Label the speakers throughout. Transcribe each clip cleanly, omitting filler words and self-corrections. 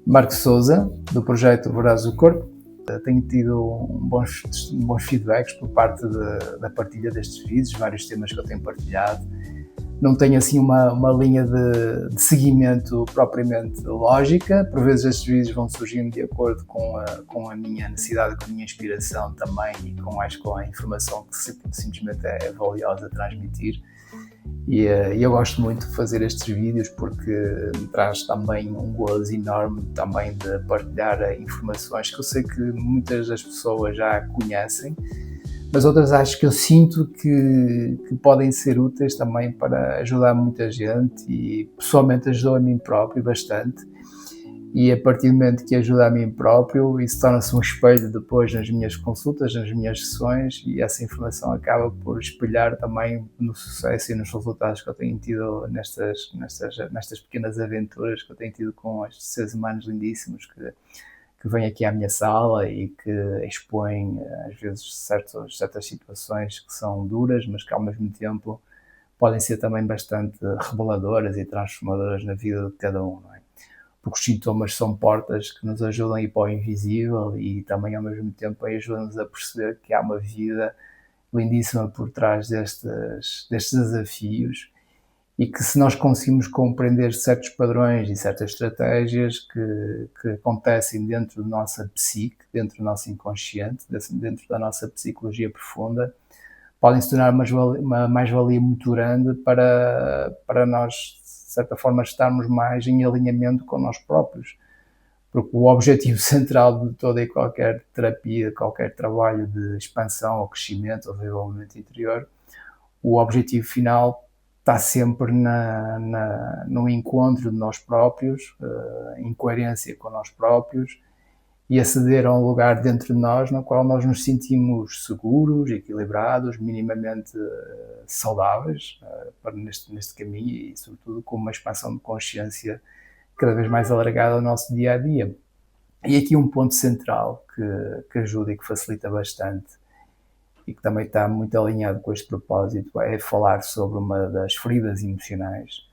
Speaker 1: Marco Souza, do projeto Voraz do Corpo. Tenho tido bons feedbacks por parte da partilha destes vídeos, vários temas que eu tenho partilhado. Não tenho assim uma linha de seguimento propriamente lógica. Por vezes estes vídeos vão surgindo de acordo com a minha necessidade, com a minha inspiração também e com a informação que simplesmente é valiosa transmitir. E eu gosto muito de fazer estes vídeos porque me traz também um gozo enorme também de partilhar informações que eu sei que muitas das pessoas já conhecem, mas outras acho que eu sinto que podem ser úteis também para ajudar muita gente e pessoalmente ajudou a mim próprio bastante. E a partir do momento que ajuda a mim próprio, isso torna-se um espelho depois nas minhas consultas, nas minhas sessões, e essa informação acaba por espelhar também no sucesso e nos resultados que eu tenho tido nestas pequenas aventuras que eu tenho tido com estes seres humanos lindíssimos que vêm aqui à minha sala e que expõem às vezes certas situações que são duras, mas que ao mesmo tempo podem ser também bastante reveladoras e transformadoras na vida de cada um, não é? Porque os sintomas são portas que nos ajudam a ir para o invisível e também ao mesmo tempo ajudam-nos a perceber que há uma vida lindíssima por trás destes desafios e que se nós conseguimos compreender certos padrões e certas estratégias que acontecem dentro da nossa psique, dentro do nosso inconsciente, dentro da nossa psicologia profunda, podem se tornar uma mais-valia muito grande para nós, de certa forma, estarmos mais em alinhamento com nós próprios. Porque o objetivo central de toda e qualquer terapia, qualquer trabalho de expansão ou crescimento ou desenvolvimento interior, o objetivo final está sempre no encontro de nós próprios, em coerência com nós próprios, e aceder a um lugar dentro de nós no qual nós nos sentimos seguros, equilibrados, minimamente saudáveis neste caminho e, sobretudo, com uma expansão de consciência cada vez mais alargada ao nosso dia-a-dia. E aqui um ponto central que ajuda e que facilita bastante e que também está muito alinhado com este propósito é falar sobre uma das feridas emocionais.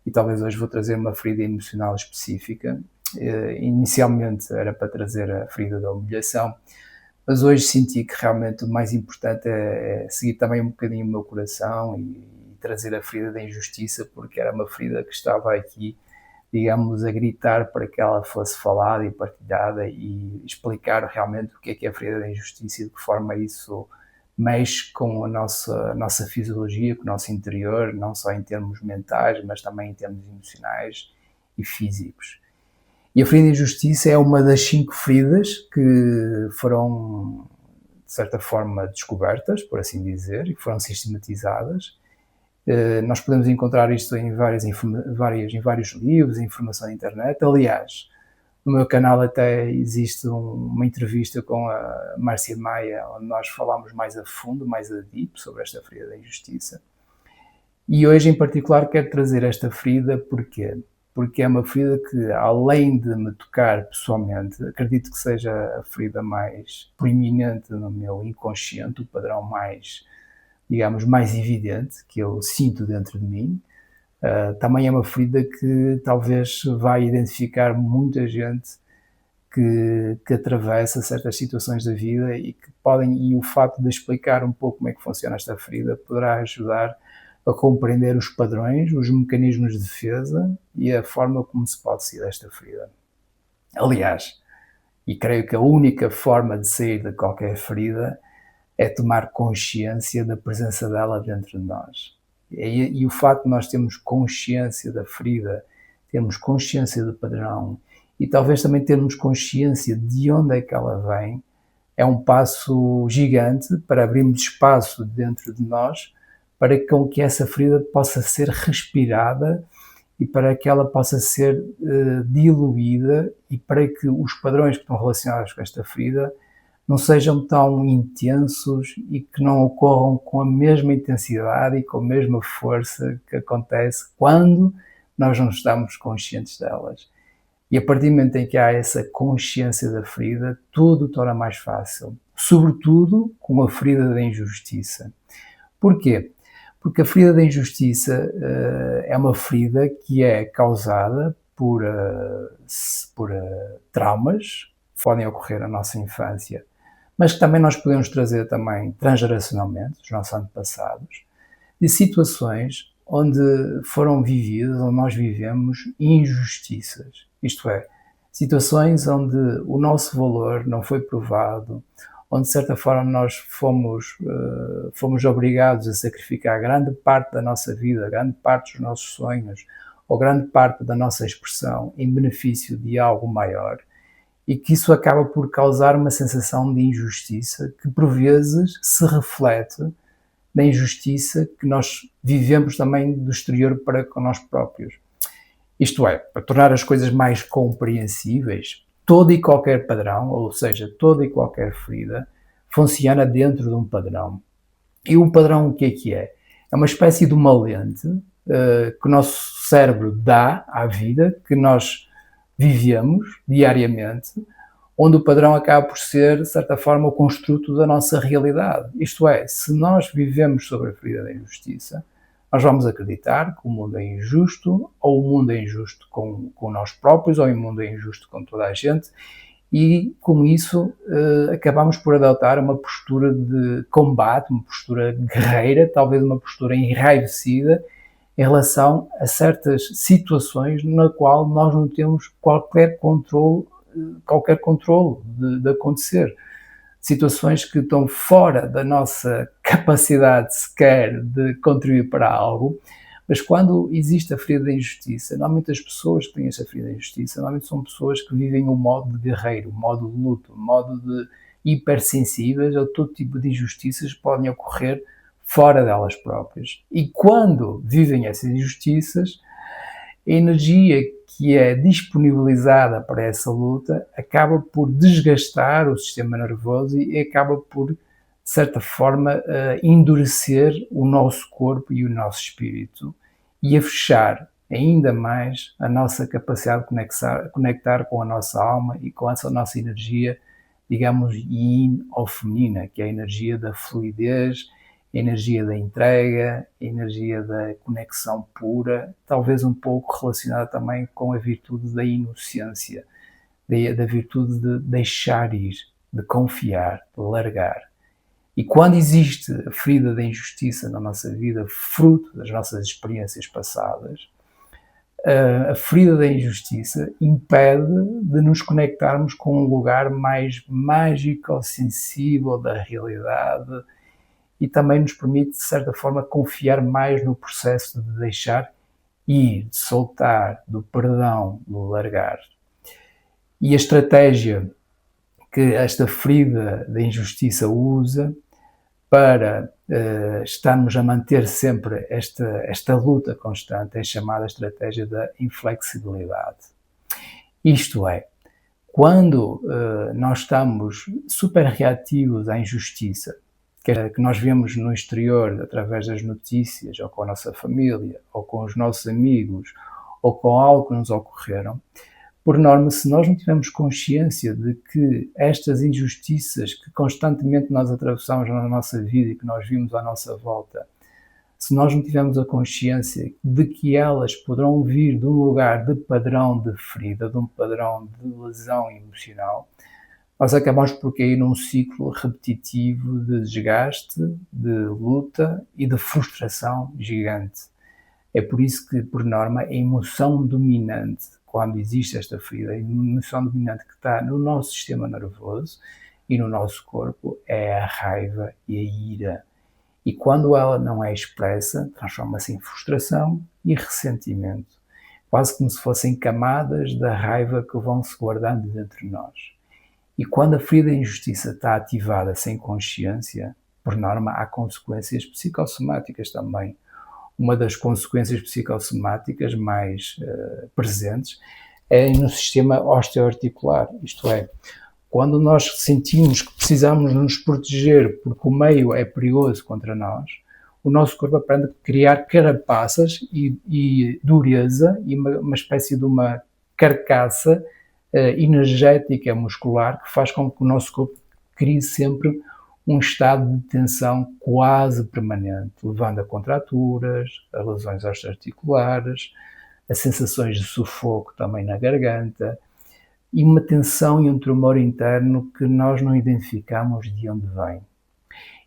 Speaker 1: E talvez hoje vou trazer uma ferida emocional específica. Inicialmente era para trazer a ferida da humilhação, mas hoje senti que realmente o mais importante é seguir também um bocadinho o meu coração e trazer a ferida da injustiça, porque era uma ferida que estava aqui, digamos, a gritar para que ela fosse falada e partilhada e explicar realmente o que é a ferida da injustiça e de que forma isso mexe com a nossa fisiologia, com o nosso interior, não só em termos mentais, mas também em termos emocionais e físicos. E a ferida de injustiça é uma das 5 feridas que foram, de certa forma, descobertas, por assim dizer, e que foram sistematizadas. Nós podemos encontrar isto em vários livros, informação na internet. Aliás, no meu canal até existe uma entrevista com a Márcia Maia, onde nós falamos mais a fundo, mais a deep, sobre esta ferida da injustiça. E hoje, em particular, quero trazer esta ferida, porquê? Porque é uma ferida que, além de me tocar pessoalmente, acredito que seja a ferida mais proeminente no meu inconsciente, o padrão mais, digamos, mais evidente que eu sinto dentro de mim. Também é uma ferida que talvez vai identificar muita gente que atravessa certas situações da vida e o facto de explicar um pouco como é que funciona esta ferida poderá ajudar a compreender os padrões, os mecanismos de defesa e a forma como se pode sair desta ferida. Aliás, e creio que a única forma de sair de qualquer ferida é tomar consciência da presença dela dentro de nós. E o facto de nós termos consciência da ferida, termos consciência do padrão e talvez também termos consciência de onde é que ela vem, é um passo gigante para abrirmos espaço dentro de nós para que essa ferida possa ser respirada e para que ela possa ser diluída e para que os padrões que estão relacionados com esta ferida não sejam tão intensos e que não ocorram com a mesma intensidade e com a mesma força que acontece quando nós não estamos conscientes delas. E a partir do momento em que há essa consciência da ferida, tudo torna mais fácil, sobretudo com a ferida da injustiça. Porquê? Porque a ferida da injustiça é uma ferida que é causada por traumas que podem ocorrer na nossa infância, mas que também nós podemos trazer também transgeracionalmente, dos nossos antepassados, de situações onde foram vividas, onde nós vivemos injustiças. Isto é, situações onde o nosso valor não foi provado, onde de certa forma nós fomos obrigados a sacrificar grande parte da nossa vida, grande parte dos nossos sonhos, ou grande parte da nossa expressão em benefício de algo maior, e que isso acaba por causar uma sensação de injustiça que por vezes se reflete na injustiça que nós vivemos também do exterior para com nós próprios. Isto é, para tornar as coisas mais compreensíveis, todo e qualquer padrão, ou seja, toda e qualquer ferida, funciona dentro de um padrão. E o padrão o que é que é? É uma espécie de uma lente que o nosso cérebro dá à vida, que nós vivemos diariamente, onde o padrão acaba por ser, de certa forma, o construto da nossa realidade. Isto é, se nós vivemos sobre a ferida da injustiça, nós vamos acreditar que o mundo é injusto, ou o mundo é injusto com nós próprios, ou o mundo é injusto com toda a gente, e com isso acabamos por adotar uma postura de combate, uma postura guerreira, talvez uma postura enraivecida, em relação a certas situações na qual nós não temos qualquer controle de acontecer. Situações que estão fora da nossa capacidade sequer de contribuir para algo, mas quando existe a ferida da injustiça, normalmente as pessoas que têm esta ferida da injustiça, normalmente são pessoas que vivem um modo de guerreiro, um modo de luto, um modo de hipersensíveis a todo tipo de injustiças que podem ocorrer fora delas próprias. E quando vivem essas injustiças, a energia que é disponibilizada para essa luta acaba por desgastar o sistema nervoso e acaba por, de certa forma, endurecer o nosso corpo e o nosso espírito e a fechar ainda mais a nossa capacidade de conectar com a nossa alma e com essa nossa energia, digamos, yin ou feminina, que é a energia da fluidez, a energia da entrega, a energia da conexão pura, talvez um pouco relacionada também com a virtude da inocência, da virtude de deixar ir, de confiar, de largar. E quando existe a ferida da injustiça na nossa vida, fruto das nossas experiências passadas, a ferida da injustiça impede de nos conectarmos com um lugar mais mágico, sensível da realidade, e também nos permite, de certa forma, confiar mais no processo de deixar ir, de soltar, do perdão, do largar. E a estratégia que esta ferida da injustiça usa para estarmos a manter sempre esta luta constante é chamada estratégia da inflexibilidade. Isto é, quando nós estamos super reativos à injustiça, que nós vemos no exterior através das notícias, ou com a nossa família, ou com os nossos amigos, ou com algo que nos ocorreram, por norma, se nós não tivermos consciência de que estas injustiças que constantemente nós atravessamos na nossa vida e que nós vimos à nossa volta, se nós não tivermos a consciência de que elas poderão vir de um lugar de padrão de ferida, de um padrão de lesão emocional, nós acabamos por cair num ciclo repetitivo de desgaste, de luta e de frustração gigante. É por isso que, por norma, a emoção dominante, quando existe esta ferida, a emoção dominante que está no nosso sistema nervoso e no nosso corpo é a raiva e a ira. E quando ela não é expressa, transforma-se em frustração e ressentimento, quase como se fossem camadas da raiva que vão se guardando dentro de nós. E quando a ferida da injustiça está ativada sem consciência, por norma, há consequências psicossomáticas também. Uma das consequências psicossomáticas mais presentes é no sistema osteoarticular, isto é, quando nós sentimos que precisamos nos proteger porque o meio é perigoso contra nós, o nosso corpo aprende a criar carapaças e dureza e uma espécie de uma carcaça energética muscular que faz com que o nosso corpo crie sempre um estado de tensão quase permanente, levando a contraturas, a lesões osteoarticulares, as sensações de sufoco também na garganta e uma tensão e um tremor interno que nós não identificamos de onde vem.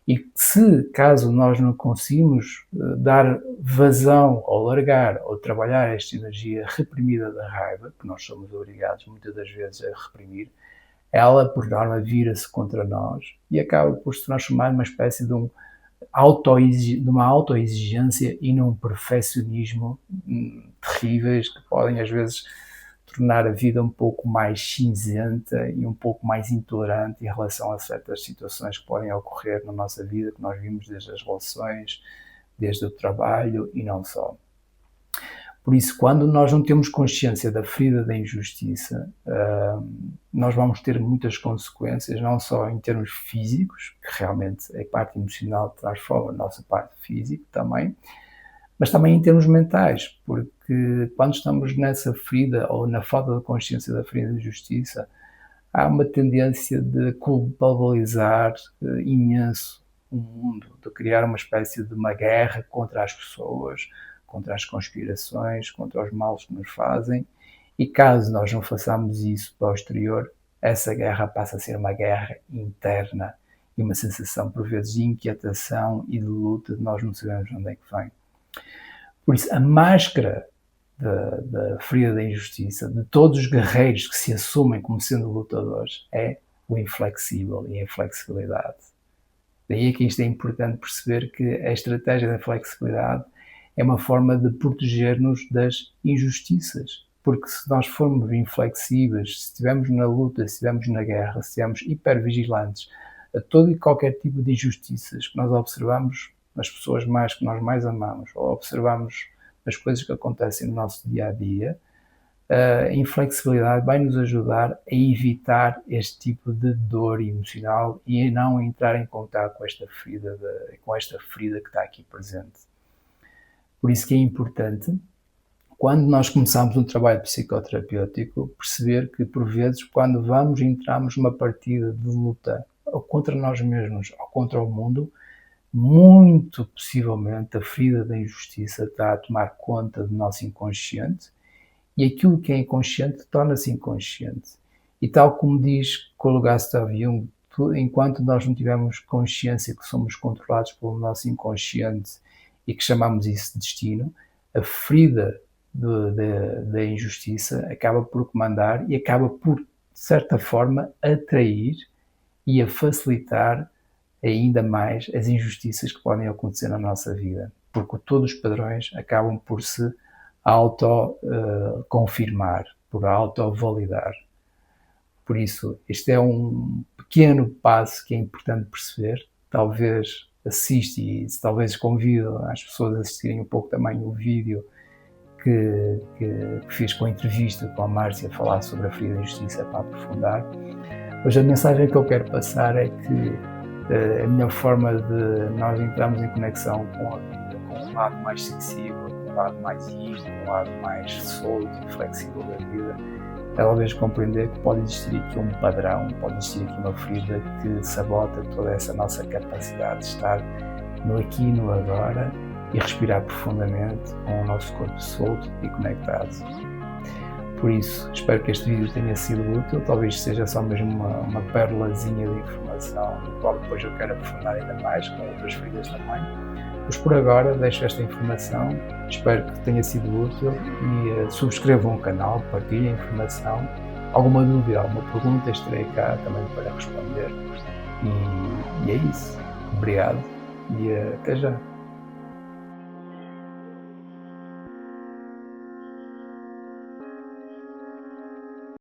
Speaker 1: E se, caso nós não conseguimos dar vazão ou largar ou trabalhar esta energia reprimida da raiva, que nós somos obrigados muitas das vezes a reprimir, ela, por norma, vira-se contra nós e acaba por se transformar numa espécie de uma autoexigência e num perfeccionismo terríveis que podem às vezes tornar a vida um pouco mais cinzenta e um pouco mais intolerante em relação a certas situações que podem ocorrer na nossa vida, que nós vimos desde as relações, desde o trabalho e não só. Por isso, quando nós não temos consciência da ferida da injustiça, nós vamos ter muitas consequências, não só em termos físicos, que realmente a parte emocional transforma a nossa parte física também, mas também em termos mentais, porque quando estamos nessa ferida ou na falta de consciência da ferida da injustiça, há uma tendência de culpabilizar imenso o mundo, de criar uma espécie de uma guerra contra as pessoas, contra as conspirações, contra os males que nos fazem, e caso nós não façamos isso para o exterior, essa guerra passa a ser uma guerra interna e uma sensação, por vezes, de inquietação e de luta, de nós não sabemos onde é que vem. Por isso, a máscara da ferida da injustiça, de todos os guerreiros que se assumem como sendo lutadores, é o inflexível e a inflexibilidade. Daí é que isto é importante perceber que a estratégia da flexibilidade é uma forma de proteger-nos das injustiças, porque se nós formos inflexíveis, se estivermos na luta, se estivermos na guerra, se estivermos hipervigilantes a todo e qualquer tipo de injustiças que nós observamos nas pessoas que nós mais amamos, ou observamos as coisas que acontecem no nosso dia-a-dia, a inflexibilidade vai nos ajudar a evitar este tipo de dor emocional e a não entrar em contato com esta ferida que está aqui presente. Por isso que é importante, quando nós começamos um trabalho psicoterapêutico, perceber que, por vezes, quando entramos numa partida de luta ou contra nós mesmos ou contra o mundo, muito possivelmente a ferida da injustiça está a tomar conta do nosso inconsciente e aquilo que é inconsciente torna-se inconsciente. E tal como diz Carl Gustav Jung, enquanto nós não tivermos consciência que somos controlados pelo nosso inconsciente e que chamamos isso de destino, a ferida da injustiça acaba por comandar e acaba por, de certa forma, atrair e a facilitar ainda mais as injustiças que podem acontecer na nossa vida, porque todos os padrões acabam por se auto-confirmar, por auto-validar. Por isso, este é um pequeno passo que é importante perceber. Talvez assiste e talvez convido as pessoas a assistirem um pouco também o vídeo que fiz com a entrevista com a Márcia a falar sobre a ferida da injustiça para aprofundar. Mas a mensagem que eu quero passar é que a melhor forma de nós entrarmos em conexão com a vida, com um lado mais sensível, com um lado mais íntimo, com um lado mais solto e flexível da vida, é talvez compreender que pode existir aqui um padrão, pode existir aqui uma ferida que sabota toda essa nossa capacidade de estar no aqui e no agora e respirar profundamente com o nosso corpo solto e conectado. Por isso, espero que este vídeo tenha sido útil, talvez seja só mesmo uma pérolazinha de informação, do qual depois eu quero aprofundar ainda mais, com outras feridas também. Mas por agora deixo esta informação, espero que tenha sido útil e subscrevam o canal, partilhem a informação. Alguma dúvida, alguma pergunta, estarei cá também para responder. E é isso. Obrigado e até já.